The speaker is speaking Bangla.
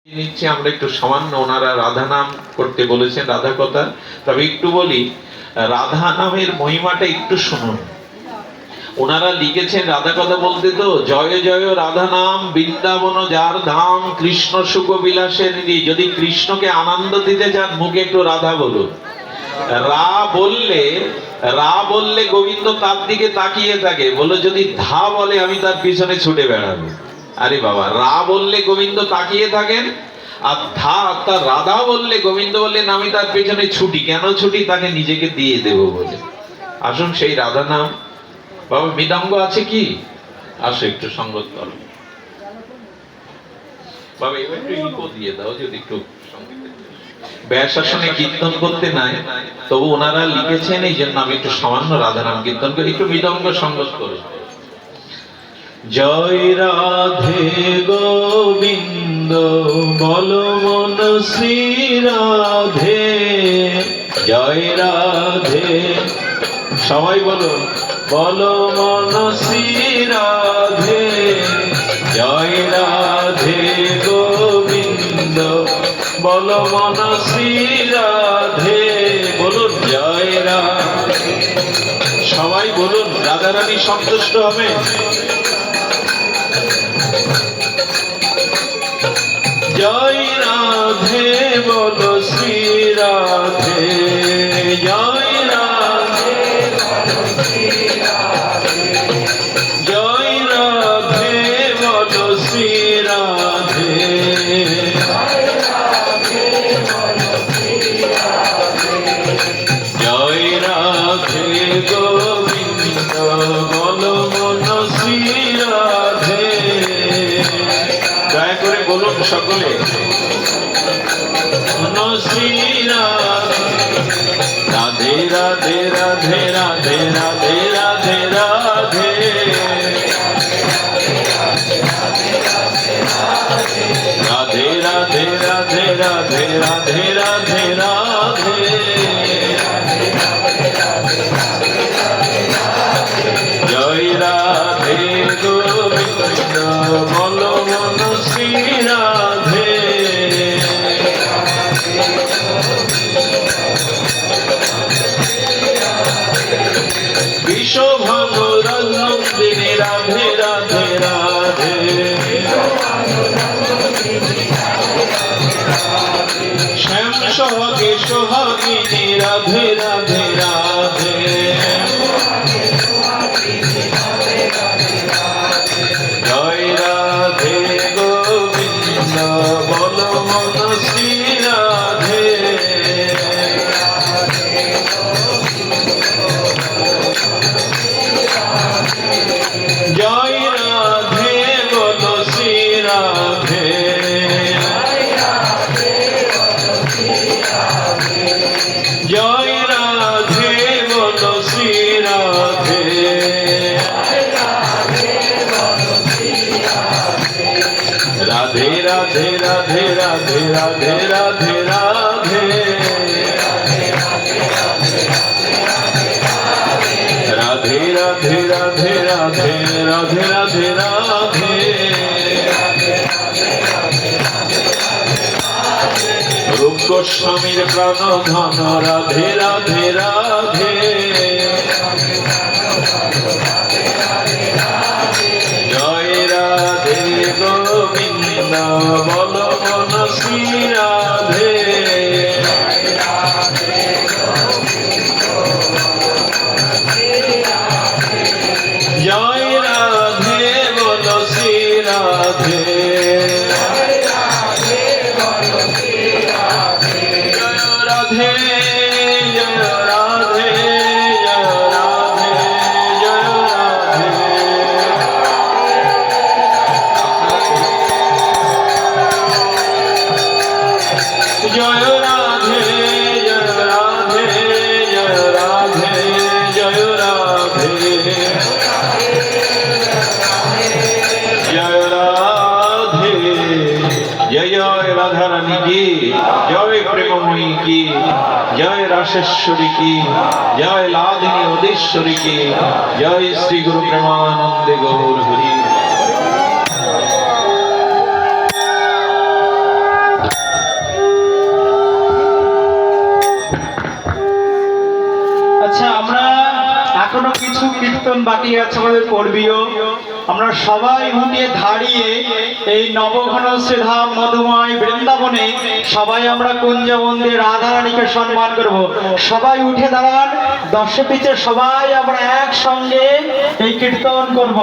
নিচ্ছি আমরা একটু সামান্য, ওনারা রাধা নাম করতে বলেছেন, রাধা কথা। তবে একটু বলি, রাধা নামের মহিমাটা একটু শুনুন। ওনারা লিখেছেন রাধা কথা বলতে, তো জয় জয় রাধা নাম বৃন্দাবন যার ধাম, কৃষ্ণ সুখ বিলাসের নিধি। যদি কৃষ্ণকে আনন্দ দিতে চান মুখে একটু রাধা বলুন। রা বললে গোবিন্দ তার দিকে তাকিয়ে থাকে, বলো যদি ধা বলে আমি তার পিছনে ছুটে বেড়াবো। আরে বাবা, রা বললে গোবিন্দ তাকিয়ে থাকেন, আর ধা অর্থাৎ রাধা বললে গোবিন্দ বললেন আমি তার পেছনে ছুটি। কেন ছুটি? তাকে নিজেকে দিয়ে দেব বলে। আসুন সেই রাধা নাম। বাবা মৃদঙ্গ আছে কি? আসো একটু সঙ্গত করো বাবা, এবার একটু ইকো দিয়ে দাও যদি একটু সঙ্গীত। ব্যাসাসনে কীর্তন করতে নাই, তবু ওনারা লিখেছেন এই জন্য আমি একটু সামান্য রাধা নাম কীর্তন করি। একটু মৃদঙ্গ সঙ্গত করো। জয় রাধে গোবিন্দ বল মন শ্রী রাধে, জয় রাধে। সবাই বলো, বল মন শ্রী রাধে, জয় রাধে গোবিন্দ বল মন শ্রী রাধে। বলুন জয় রাধে, সবাই বলুন, রাধারানী সন্তুষ্ট হবে। জয় রাধে বল শ্রী রাধে, জয় রাধে জয় রাধে বল শ্রী রাধে, জয় রাধে গোবিন্দ বল মন শ্রী রাধে। দয়া করে বলুন সকলে, শ্রী রাধে রাধে রাধে রাধে রাধে রাধে রাধে, রাধে রাধে রাধে রাধে রাধে রাধে রাধে, জয় রাধে গোবিন্দ বল মন শ্রী রাধে। বিশ্বভানুরঙ্গিনী রাধে রাধে রাধে, শ্যাম সোহাগে সোহাগিনী রাধে রাধে রাধে, জয় রাধে গোবিন্দ বল মন শ্রী রাধে, জয় রাধে বল শ্রী রাধে, জয় রাধে বল শ্রী রাধে, রাধে রাধে রাধে রাধে রাধে রাধে রাধে, রাধে রাধে রাধে রাধে রাধে রাধে রাধে, রূপ গোস্বামীর প্রাণ ধন রাধে রাধে রাধে, জয় রাধে গোবিন্দ বল মন শ্রী রাধে, জয় রাধে বল শ্রী রাধে, জয় রাধে জয় রাধে জয় রাধে জয় রাধে, জয় রাধে জয় রাধে জয় রাধে জয় রাধে, জয় রাধে। জয় জয় রাধা রানী কি জয়, প্রেমময়ী কি জয়, রাসেশ্বরী কি জয়, লাদিনী অধীশ্বরী কি জয়, শ্রী গুরু প্রেমানন্দে গৌর হরি। এখনো কিছু কীর্তন বাকি আছে আমাদের করবিও। আমরা সবাই উঠে দাঁড়িয়ে এই নবঘন শ্রীধাম মধুময় বৃন্দাবনে সবাই আমরা কুঞ্জবন্দী রাধারানীকে সম্মান করব। সবাই উঠে দাঁড়ান, দর্শক পিছে সবাই আমরা একসঙ্গে এই কীর্তন করব।